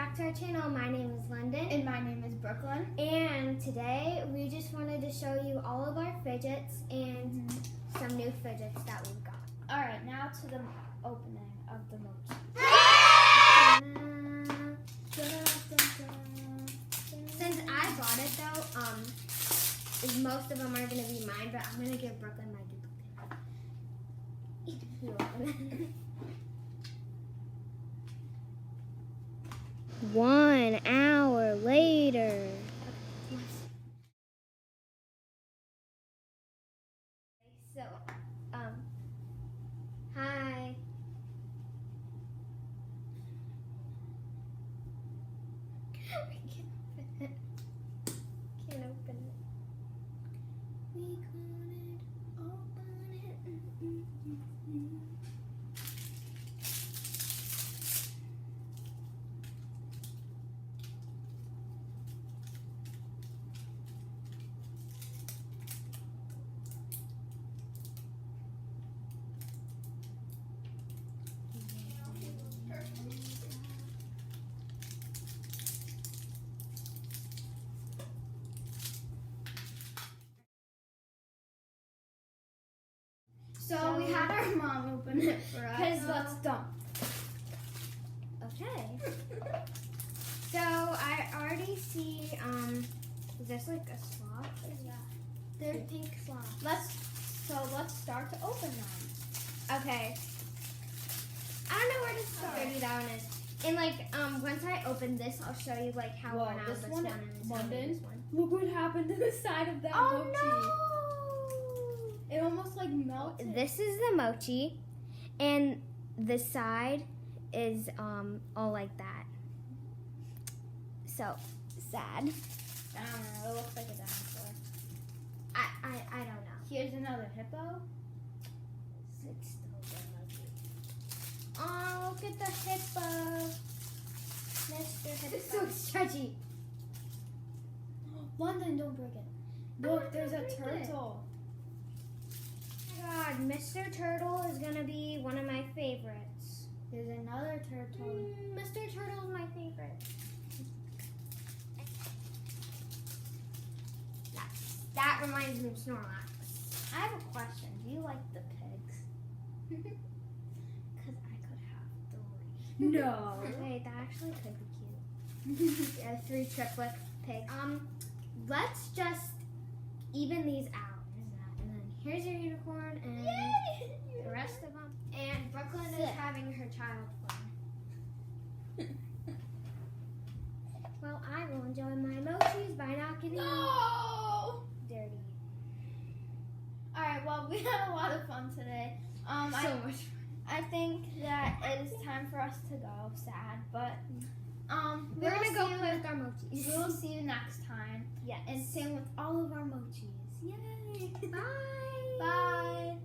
back to our channel. My name is London. And my name is Brooklyn. And today we just wanted to show you all of our fidgets and some new fidgets that we've got. Alright, now to the opening of the mochi. Since I bought it though, most of them are going to be mine, but I'm going to give Brooklyn my duplicate. 1 hour later. So, hi. I can't open it. Can't open it. We couldn't open it. So we had our mom open it for us. Because let's dump. Okay. So I already see, is this like a slot? Yeah. They're pink slots. Let's start to open them. Okay. I don't know where to start. How dirty that one is. And like, once I open this, I'll show you like how worn out this one is. London, look what happened to the side of that mochi. No! It almost like melted. This is the mochi, and the side is all like that. So sad. I don't know. It looks like a dinosaur. I don't know. Here's another hippo. It's still the mochi. Oh, look at the hippo, Mr. Hippo. It's so stretchy. London, don't break it. Look, there's a turtle. God, Mr. Turtle is gonna be one of my favorites. There's another turtle. Mr. Turtle is my favorite. That reminds me of Snorlax. I have a question. Do you like the pigs? Because I could have 3. No. Wait, that actually could be cute. Yeah, 3 triplet pigs. Let's just even these out. And then here's your unicorn and the rest of them. And Brooklyn is having her child fun. Well, I will enjoy my mochis by not getting dirty. Alright, well, we had a lot of fun today. So much fun. I think that it is time for us to go. Sad, but we're gonna go play with our mochis. We will see you next time. Yes. And same with all of our mochis. Yay! Bye. Bye.